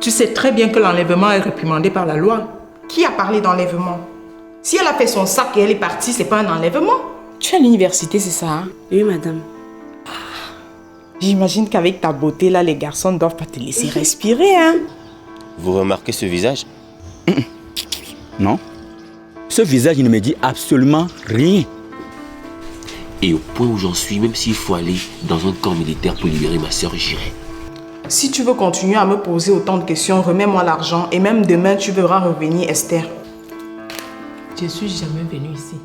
Tu sais très bien que l'enlèvement est réprimandé par la loi. Qui a parlé d'enlèvement? Si elle a fait son sac et elle est partie, c'est pas un enlèvement. Tu es à l'université, c'est ça, hein? Oui, madame. J'imagine qu'avec ta beauté, là, les garçons ne doivent pas te laisser respirer, hein? Vous remarquez ce visage? Non. Ce visage, il ne me dit absolument rien. Et au point où j'en suis, même s'il faut aller dans un camp militaire pour libérer ma sœur, j'irai. Si tu veux continuer à me poser autant de questions, remets-moi l'argent et même demain, tu verras revenir Esther. Je suis jamais venue ici.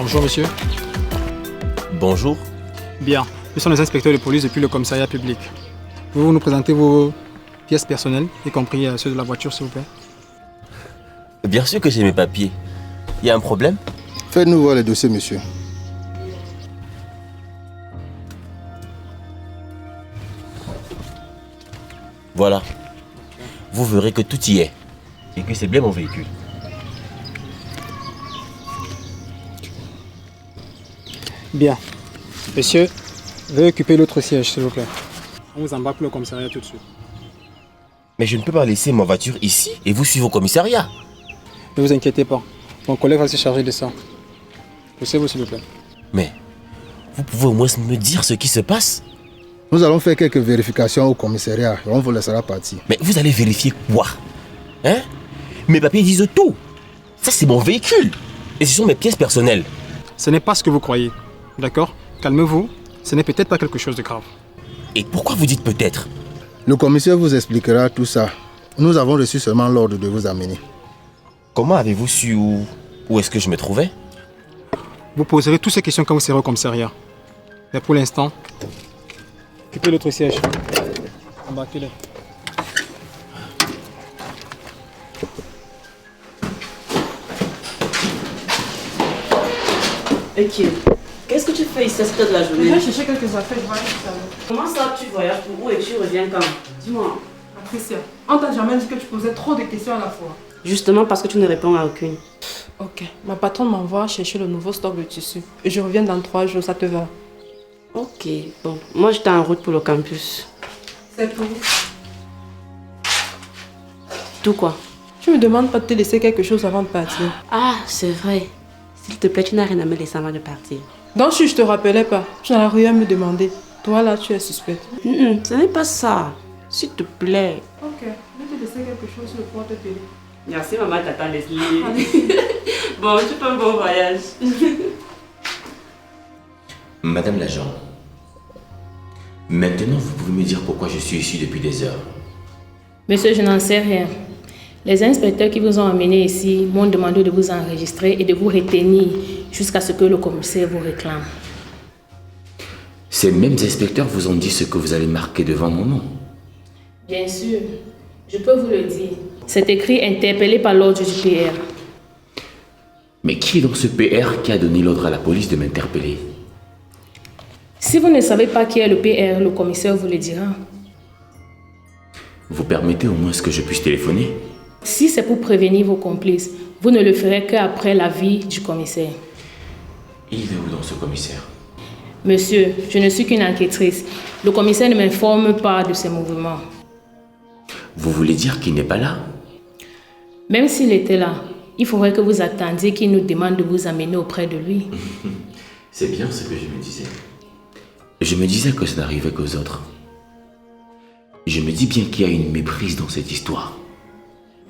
Bonjour monsieur. Bonjour. Bien, nous sommes les inspecteurs de police depuis le commissariat public. Pouvez-vous nous présenter vos pièces personnelles, y compris ceux de la voiture s'il vous plaît? Bien sûr que j'ai mes papiers. Il y a un problème? Faites-nous voir les dossiers, monsieur. Voilà. Vous verrez que tout y est. Et que c'est bien mon véhicule. Bien. Monsieur, veuillez occuper l'autre siège s'il vous plaît. On vous embarque pour le commissariat tout de suite. Mais je ne peux pas laisser ma voiture ici et vous suivre au commissariat. Ne vous inquiétez pas. Mon collègue va se charger de ça. Poussez-vous s'il vous plaît. Mais vous pouvez au moins me dire ce qui se passe? Nous allons faire quelques vérifications au commissariat et on vous laissera partir. Mais vous allez vérifier quoi? Hein? Mes papiers disent tout. Ça, c'est mon véhicule. Et ce sont mes pièces personnelles. Ce n'est pas ce que vous croyez. D'accord? Calmez-vous. Ce n'est peut-être pas quelque chose de grave. Et pourquoi vous dites peut-être? Le commissaire vous expliquera tout ça. Nous avons reçu seulement l'ordre de vous amener. Comment avez-vous su où est-ce que je me trouvais? Vous poserez toutes ces questions quand vous serez au commissariat. Mais pour l'instant, occupez l'autre siège. Embarquez-le. Ok. Qu'est-ce que tu fais ici à cette heure de la journée? Je vais chercher quelques affaires, je vais aller tout à l'heure. Comment ça, tu voyages pour où et tu reviens quand? Dis-moi. Patricia, on t'a jamais dit que tu posais trop de questions à la fois. Justement parce que tu ne réponds à aucune. Ok, ma patronne m'envoie chercher le nouveau stock de tissu. Et je reviens dans 3 jours, ça te va? Ok, bon. Moi, j'étais en route pour le campus. C'est tout. Tout quoi? Tu me demandes pas de te laisser quelque chose avant de partir. Ah, c'est vrai. S'il te plaît, tu n'as rien à me laisser avant de partir. Donc si je te rappelais pas, tu n'as rien à me demander. Toi là, tu es suspecte. Ce n'est pas ça. S'il te plaît. Ok, je vais te laisser quelque chose sur le porte-télé. Merci maman, t'attends Leslie. Bon, tu fais un bon voyage. Madame l'agent, maintenant vous pouvez me dire pourquoi je suis ici depuis des heures. Monsieur, je n'en sais rien. Les inspecteurs qui vous ont amené ici m'ont demandé de vous enregistrer et de vous retenir jusqu'à ce que le commissaire vous réclame. Ces mêmes inspecteurs vous ont dit ce que vous allez marquer devant mon nom. Bien sûr, je peux vous le dire. C'est écrit interpellé par l'ordre du PR. Mais qui est donc ce PR qui a donné l'ordre à la police de m'interpeller? Si vous ne savez pas qui est le PR, le commissaire vous le dira. Vous permettez au moins que je puisse téléphoner? Si c'est pour prévenir vos complices, vous ne le ferez qu'après l'avis du commissaire. Il est où dans ce commissaire? Monsieur, je ne suis qu'une enquêtrice. Le commissaire ne m'informe pas de ses mouvements. Vous voulez dire qu'il n'est pas là? Même s'il était là, il faudrait que vous attendiez qu'il nous demande de vous amener auprès de lui. C'est bien ce que je me disais. Je me disais que ça n'arrivait qu'aux autres. Je me dis bien qu'il y a une méprise dans cette histoire.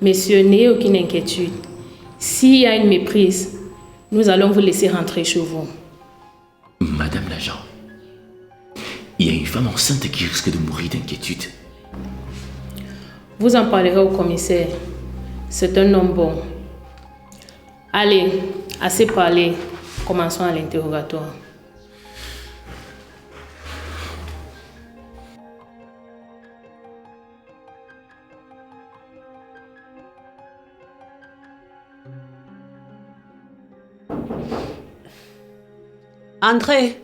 Messieurs, n'ayez aucune inquiétude. S'il y a une méprise, nous allons vous laisser rentrer chez vous. Madame l'agent, il y a une femme enceinte qui risque de mourir d'inquiétude. Vous en parlerez au commissaire. C'est un homme bon. Allez, assez parlé. Commençons à l'interrogatoire. André.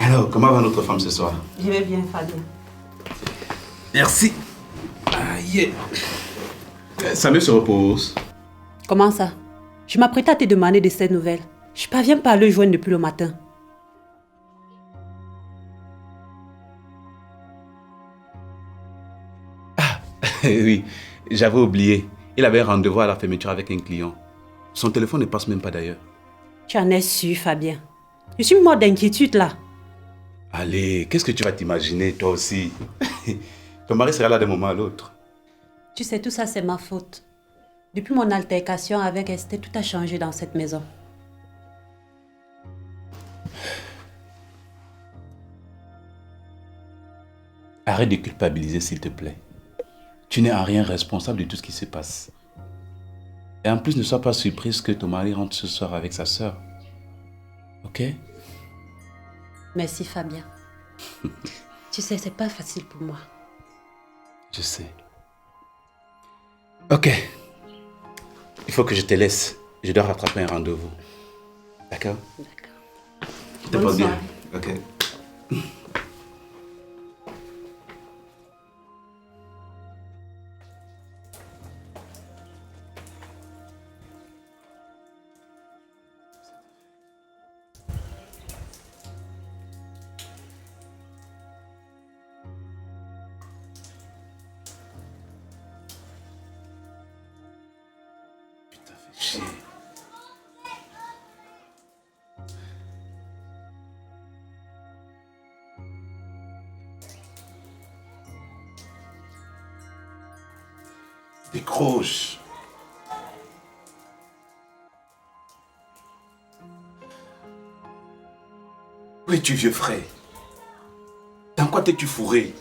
Alors, comment va notre femme ce soir? Je vais bien, Fabien. Merci. Aïe. Samuel se repose. Comment ça? Je m'apprêtais à te demander de ces nouvelles. Je parviens pas à le joindre depuis le matin. Oui, j'avais oublié. Il avait un rendez-vous à la fermeture avec un client. Son téléphone ne passe même pas d'ailleurs. Tu en es sûr, Fabien? Je suis morte d'inquiétude là. Allez, qu'est-ce que tu vas t'imaginer toi aussi? Ton mari sera là d'un moment à l'autre. Tu sais, tout ça c'est ma faute. Depuis mon altercation avec Esther, tout a changé dans cette maison. Arrête de culpabiliser s'il te plaît. Tu n'es en rien responsable de tout ce qui se passe. Et en plus, ne sois pas surprise que ton mari rentre ce soir avec sa sœur. Ok? Merci, Fabien. Tu sais, c'est pas facile pour moi. Je sais. Ok. Il faut que je te laisse. Je dois rattraper un rendez-vous. D'accord? D'accord. Tu te portes bien. Ok. Décroche. Où es-tu, vieux frère? Dans quoi t'es-tu fourré?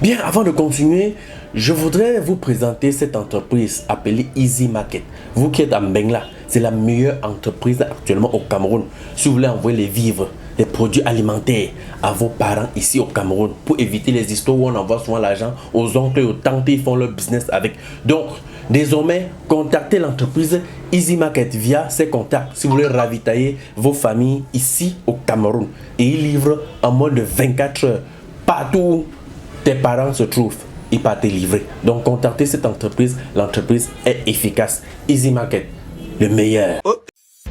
Bien, avant de continuer, je voudrais vous présenter cette entreprise appelée Easy Market. Vous qui êtes à Mbengla, c'est la meilleure entreprise actuellement au Cameroun. Si vous voulez envoyer les vivres, les produits alimentaires à vos parents ici au Cameroun, pour éviter les histoires où on envoie souvent l'argent aux oncles et aux tantes, ils font leur business avec. Donc, désormais, contactez l'entreprise Easy Market via ses contacts si vous voulez ravitailler vos familles ici au Cameroun. Et ils livrent en moins de 24 heures partout où tes parents se trouvent, ils peuvent te livrer. Donc contactez cette entreprise, l'entreprise est efficace. Easy Market, le meilleur.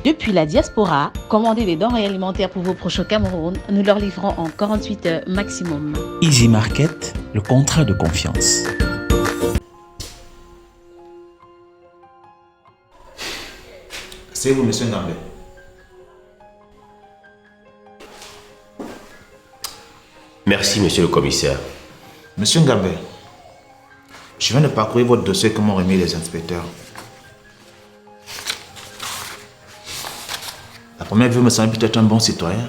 Depuis la diaspora, commandez des denrées alimentaires pour vos proches au Cameroun. Nous leur livrons en 48 heures maximum. Easy Market, le contrat de confiance. C'est vous, monsieur Ngambé. Merci, monsieur le commissaire. Monsieur Ngambé, Je viens de parcourir votre dossier que m'ont remis les inspecteurs. La première vue me semble peut-être un bon citoyen.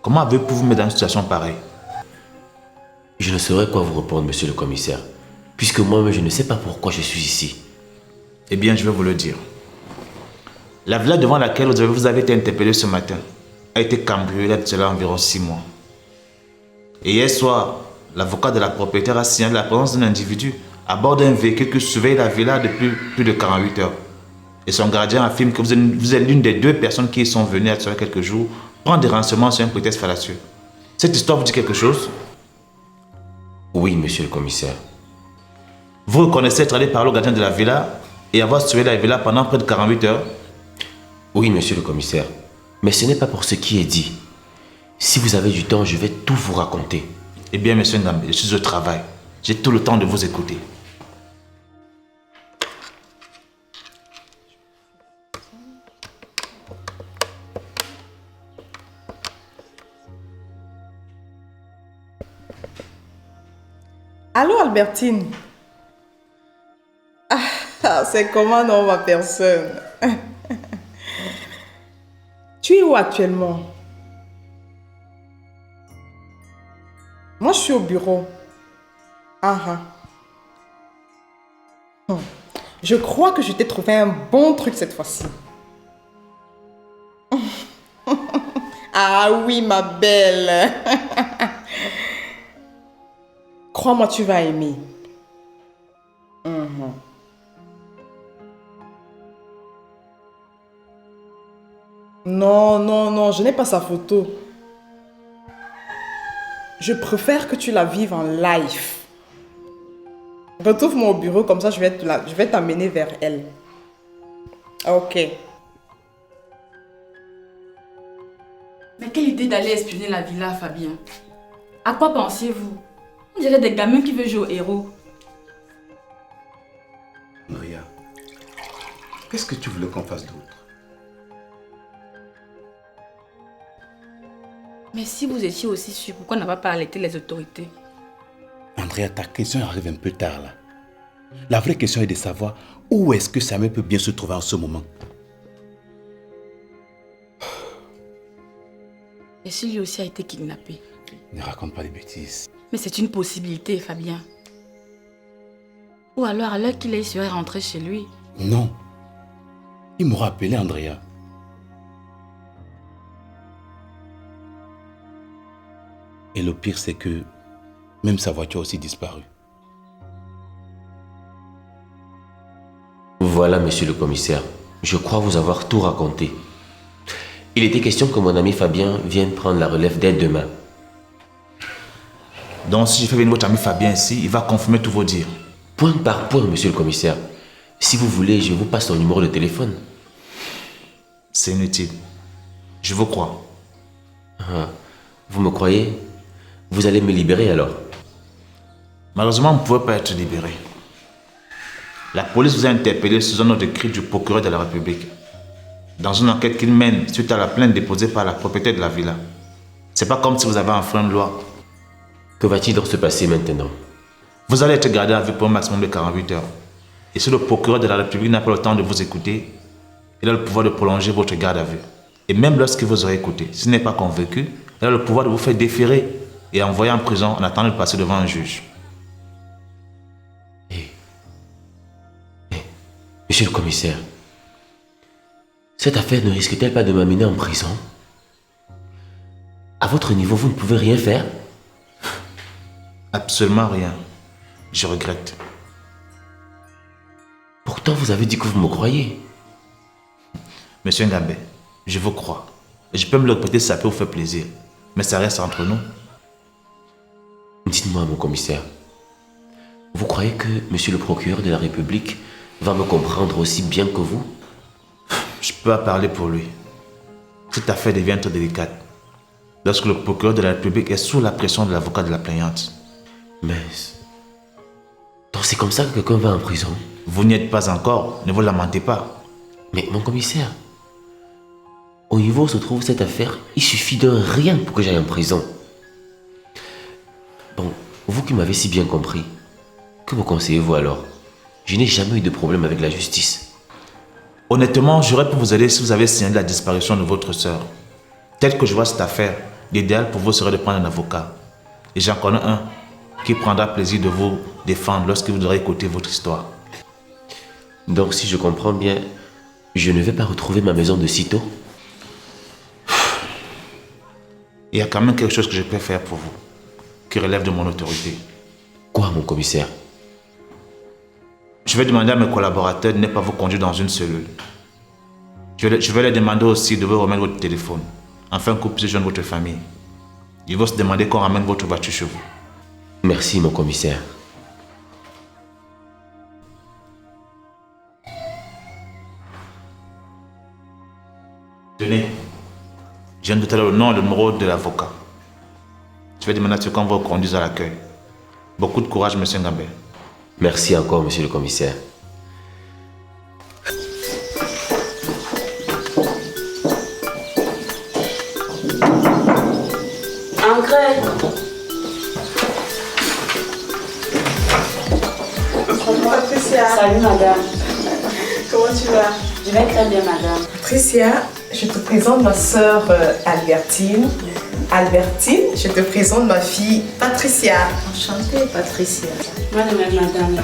Comment avez-vous pu vous mettre dans une situation pareille? Je ne saurais quoi vous répondre, monsieur le commissaire, puisque moi-même je ne sais pas pourquoi je suis ici. Eh bien, je vais vous le dire. La villa devant laquelle vous avez été interpellé ce matin a été cambriolée il y a de cela environ 6 mois. Et hier soir, l'avocat de la propriétaire a signalé la présence d'un individu à bord d'un véhicule qui surveille la villa depuis plus de 48 heures. Et son gardien affirme que vous êtes l'une des 2 personnes qui sont venues il y a quelques jours prendre des renseignements sur un prétexte fallacieux. Cette histoire vous dit quelque chose? Oui, monsieur le commissaire. Vous reconnaissez être allé parler au gardien de la villa et avoir surveillé la villa pendant près de 48 heures? Oui, monsieur le commissaire. Mais ce n'est pas pour ce qui est dit. Si vous avez du temps, je vais tout vous raconter. Eh bien, monsieur Ngambé, je suis au travail. J'ai tout le temps de vous écouter. Allô, Albertine? Ah, c'est comment non, ma personne? Tu es où actuellement? Moi, je suis au bureau. Je crois que je t'ai trouvé un bon truc cette fois-ci. Ah oui, ma belle. Crois-moi, tu vas aimer. Non, je n'ai pas sa photo. Je préfère que tu la vives en live. Retrouve-moi au bureau, comme ça je vais t'amener vers elle. Ok. Mais quelle idée d'aller espionner la villa, Fabien? À quoi pensez-vous? On dirait des gamins qui veulent jouer au héros. Andrea, qu'est-ce que tu voulais qu'on fasse d'autre? Mais si vous étiez aussi sûr, pourquoi n'a pas alerté les autorités? Andrea, ta question arrive un peu tard là. La vraie question est de savoir où est-ce que Samuel peut bien se trouver en ce moment. Et si lui aussi a été kidnappé? Ne raconte pas des bêtises. Mais c'est une possibilité, Fabien. Ou alors, à l'heure qu'il est, il serait rentré chez lui. Non. Il m'aura appelé, Andrea. Et le pire, c'est que même sa voiture a aussi disparu. Voilà, monsieur le commissaire. Je crois vous avoir tout raconté. Il était question que mon ami Fabien vienne prendre la relève dès demain. Donc si je fais venir votre ami Fabien ici, il va confirmer tous vos dires. Point par point, monsieur le commissaire. Si vous voulez, je vous passe son numéro de téléphone. C'est inutile. Je vous crois. Vous me croyez? Vous allez me libérer alors? Malheureusement, vous ne pouvez pas être libéré. La police vous a interpellé sous un ordre écrit du procureur de la République, dans une enquête qu'il mène suite à la plainte déposée par la propriétaire de la villa. C'est pas comme si vous avez enfreint une loi. Que va-t-il donc se passer maintenant? Vous allez être gardé à vue pour un maximum de 48 heures. Et si le procureur de la République n'a pas le temps de vous écouter, il a le pouvoir de prolonger votre garde à vue. Et même lorsqu'il vous aura écouté, s'il n'est pas convaincu, il a le pouvoir de vous faire déférer et envoyer en prison en attendant de passer devant un juge. Monsieur le commissaire, cette affaire ne risque-t-elle pas de m'amener en prison? À votre niveau, vous ne pouvez rien faire? Absolument rien. Je regrette. Pourtant, vous avez dit que vous me croyez. Monsieur Ngambé, je vous crois. Et je peux me le répéter si ça peut vous faire plaisir. Mais ça reste entre nous. Dites-moi, mon commissaire, vous croyez que monsieur le procureur de la République va me comprendre aussi bien que vous? Je peux pas parler pour lui. Cette affaire devient très délicate lorsque le procureur de la République est sous la pression de l'avocat de la plaignante. Mais... donc c'est comme ça que quelqu'un va en prison? Vous n'y êtes pas encore, ne vous lamentez pas. Mais mon commissaire, au niveau où se trouve cette affaire, il suffit d'un rien pour que j'aille en prison. Bon, vous qui m'avez si bien compris, Que me conseillez-vous alors? Je n'ai jamais eu de problème avec la justice. Honnêtement, j'aurais pu vous aider si vous avez signalé la disparition de votre sœur. Tel que je vois cette affaire, l'idéal pour vous serait de prendre un avocat. Et j'en connais un qui prendra plaisir de vous défendre lorsque vous aurez écouté votre histoire. Donc si je comprends bien, je ne vais pas retrouver ma maison de sitôt? Il y a quand même quelque chose que je peux faire pour vous, qui relève de mon autorité. Quoi, mon commissaire? Je vais demander à mes collaborateurs de ne pas vous conduire dans une cellule. Je vais leur demander aussi de vous remettre votre téléphone, afin que vous puissiez joindre votre famille. Ils vont se demander qu'on ramène votre voiture chez vous. Merci, mon commissaire. Tenez, je viens de noter le nom et le numéro de l'avocat. Je vais demander à ce qu'on vous conduise à l'accueil. Beaucoup de courage, monsieur Ngambé. Merci encore, monsieur le commissaire. Entrez. Patricia. Salut madame. Comment tu vas? Je vais très bien madame. Patricia, je te présente ma sœur Albertine. Albertine, je te présente ma fille Patricia. Enchantée Patricia. Moi de même madame.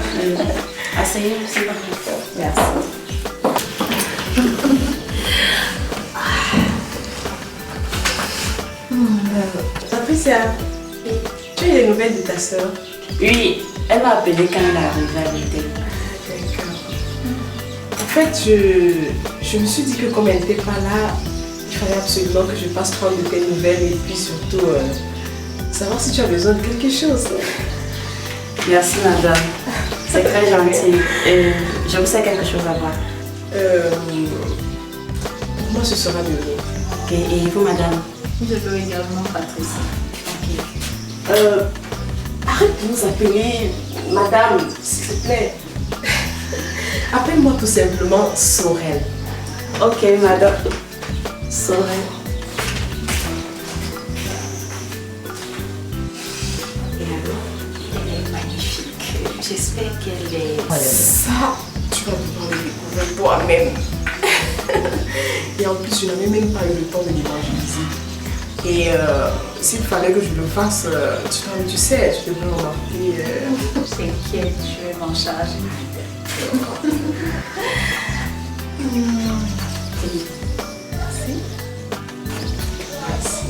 Asseyez-vous s'il vous plaît. Merci. Patricia, tu as des nouvelles de ta sœur? Oui, elle m'a appelé quand elle est arrivée à l'hôtel. D'accord. En fait, je me suis dit que comme elle n'était pas là, il fallait absolument que je passe prendre de tes nouvelles et puis surtout savoir si tu as besoin de quelque chose. Merci madame. C'est très gentil. Je vous sais quelque chose à voir. Pour moi, ce sera de l'eau. Ok, et vous madame? Je veux également Patricia. Ok. Arrête de nous appeler madame, s'il te plaît. Appelle-moi tout simplement Sorel. Ok madame. Sorel. Et alors? Elle est magnifique. J'espère qu'elle est... Ça, tu vas devoir le découvrir toi-même. Et en plus, je n'avais même pas eu le temps de l'évangéliser. Et s'il fallait que je le fasse, tu sais, tu devrais remarquer. T'inquiète, je vais m'en charger. Merci. Merci.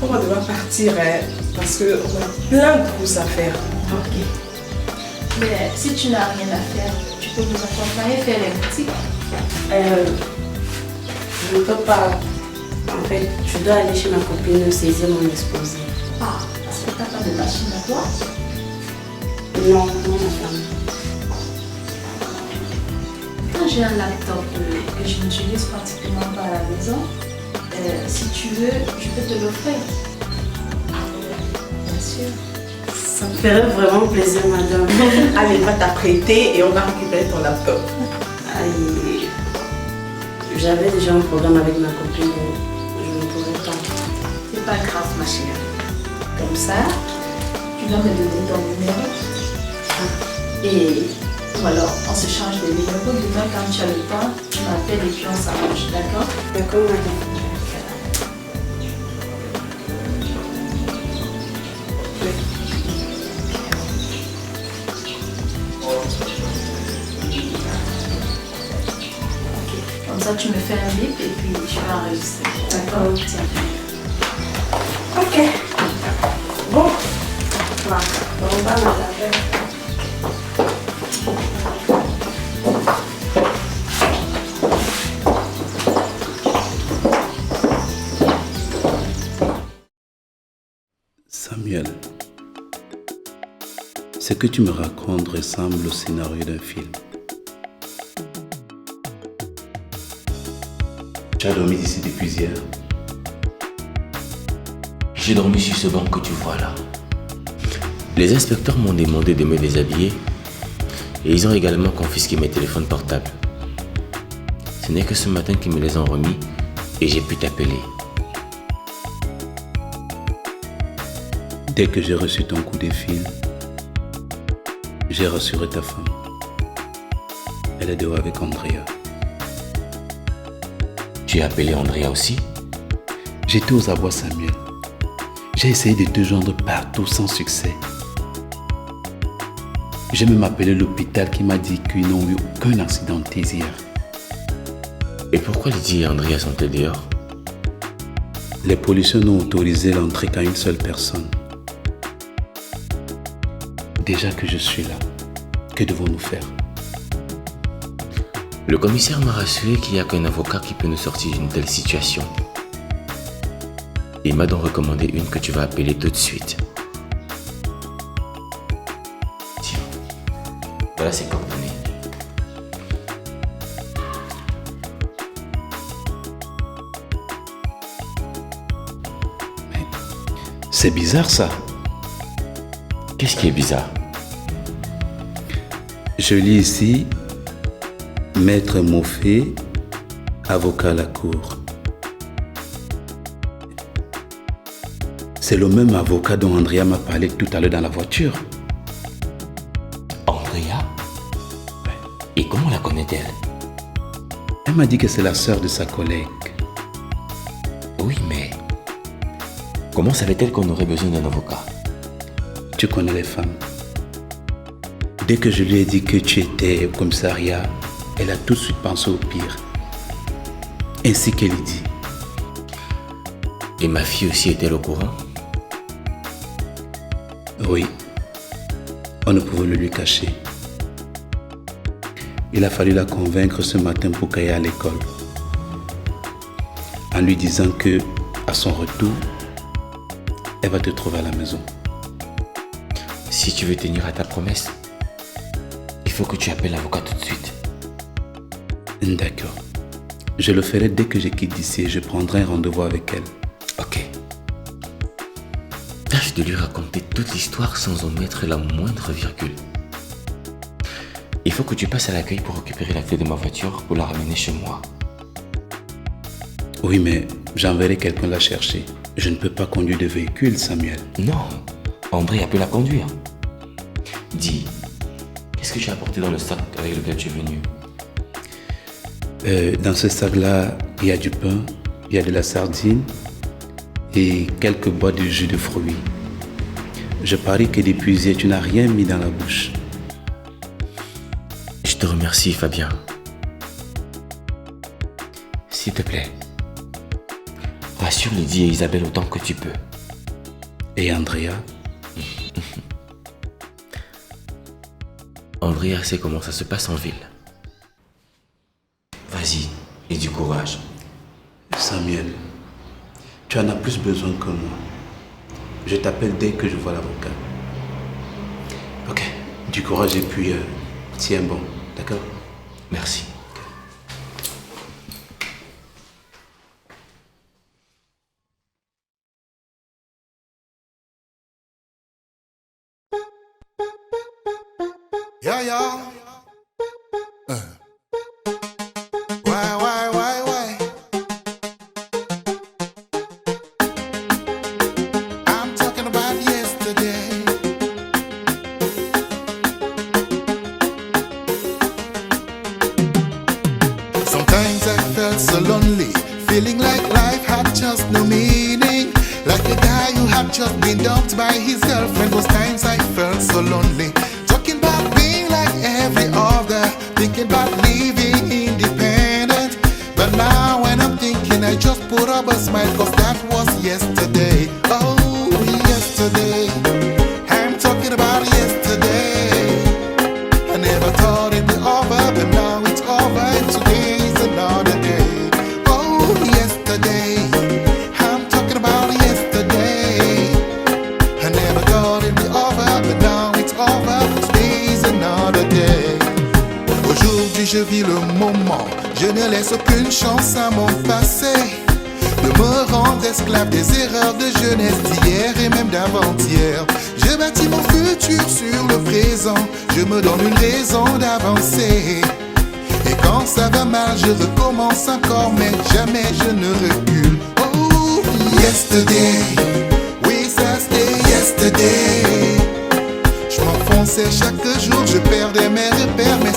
On va devoir partir, hein, parce qu'on a plein de choses à faire. Ok. Mais si tu n'as rien à faire, tu peux nous accompagner faire les boutiques. Je ne peux pas. En fait, je dois aller chez ma copine saisir mon exposé. Ah, est-ce que tu n'as pas de machine à toi? Non, non, madame. Quand j'ai un laptop que je n'utilise pratiquement pas à la maison, si tu veux, je peux te l'offrir. Bien sûr. Ça me ferait vraiment plaisir, madame. Allez, va t'apprêter et on va récupérer ton laptop. Aïe. J'avais déjà un programme avec ma copine, je ne pourrais pas. C'est pas grave, ma chérie. Comme ça, tu dois me donner ton numéro. Et ou alors, on se change de numéro. Demain, quand tu as le temps, tu m'appelles et puis on s'arrange, d'accord? D'accord, madame. Comme ça, tu me fais un bip et puis je vais enregistrer. D'accord? Tiens. Ok. Bon. Voilà. On va m'appeler. Samuel, ce que tu me racontes ressemble au scénario d'un film. Tu as dormi ici depuis hier? J'ai dormi sur ce banc que tu vois là. Les inspecteurs m'ont demandé de me déshabiller. Et ils ont également confisqué mes téléphones portables. Ce n'est que ce matin qu'ils me les ont remis et j'ai pu t'appeler. Dès que j'ai reçu ton coup de fil, j'ai rassuré ta femme. Elle est dehors avec Andrea. Tu as appelé Andrea aussi? J'étais aux abois, Samuel. J'ai essayé de te joindre partout sans succès. J'ai même appelé l'hôpital qui m'a dit qu'ils n'ont eu aucun accident hier. Et pourquoi Lydie et Andrea sont-elles dehors? Les policiers n'ont autorisé l'entrée qu'à une seule personne. Déjà que je suis là, que devons-nous faire? Le commissaire m'a rassuré qu'il n'y a qu'un avocat qui peut nous sortir d'une telle situation. Il m'a donc recommandé une que tu vas appeler tout de suite. Tiens, voilà ses coordonnées. Mais c'est bizarre ça. Qu'est-ce qui est bizarre? Je lis ici Maître Moffé, avocat à la cour. C'est le même avocat dont Andrea m'a parlé tout à l'heure dans la voiture. Andrea? Et comment la connaît-elle? Elle m'a dit que c'est la sœur de sa collègue. Oui, mais comment savait-elle qu'on aurait besoin d'un avocat? Tu connais les femmes. Dès que je lui ai dit que tu étais au commissariat, elle a tout de suite pensé au pire. Ainsi qu'elle dit. Et ma fille aussi est-elle au courant? Oui. On ne pouvait le lui cacher. Il a fallu la convaincre ce matin pour qu'elle aille à l'école. En lui disant que, à son retour, elle va te trouver à la maison. Si tu veux tenir à ta promesse, il faut que tu appelles l'avocat tout de suite. D'accord. Je le ferai dès que je quitte d'ici et je prendrai un rendez-vous avec elle. Ok. Tâche de lui raconter toute l'histoire sans omettre la moindre virgule. Il faut que tu passes à l'accueil pour récupérer la clé de ma voiture pour la ramener chez moi. Oui, mais j'enverrai quelqu'un la chercher. Je ne peux pas conduire de véhicule, Samuel. Non, André peut la conduire. Dis, qu'est-ce que tu as apporté dans le sac avec lequel tu es venu? Dans ce sac-là, il y a du pain, il y a de la sardine et quelques boîtes de jus de fruits. Je parie que depuis hier, tu n'as rien mis dans la bouche. Je te remercie, Fabien. S'il te plaît, rassure Lydie et Isabelle autant que tu peux. Et Andrea? Andrea sait comment ça se passe en ville. Vas-y, et du courage. Samuel, tu en as plus besoin que moi. Je t'appelle dès que je vois l'avocat. Ok, du courage et puis tiens bon, d'accord? Merci. Yeah, yeah. Why? I'm talking about yesterday. Sometimes I felt so lonely, feeling like life had just no meaning. Like a guy who had just been dumped by his girlfriend. Those times I felt so lonely. Talking about being like every other, thinking about living independent. But now when I'm thinking, I just put up a smile, cause that was yesterday. Oh, yesterday. I'm talking about yesterday. I never thought it'd be over, but now it's over, and today is another day. Oh, yesterday. I'm talking about yesterday. I never thought it'd be over, but now it's over, today is another day. Aujourd'hui je vis le moment, je ne laisse aucune chance à mon passé. De me rendre esclave des erreurs de jeunesse d'hier et même d'avant-hier. Je bâtis mon futur sur le présent, je me donne une raison d'avancer. Et quand ça va mal, je recommence encore, mais jamais je ne recule. Oh, yesterday, oui ça c'était yesterday. Je m'enfonçais chaque jour, je perdais mes repères, mais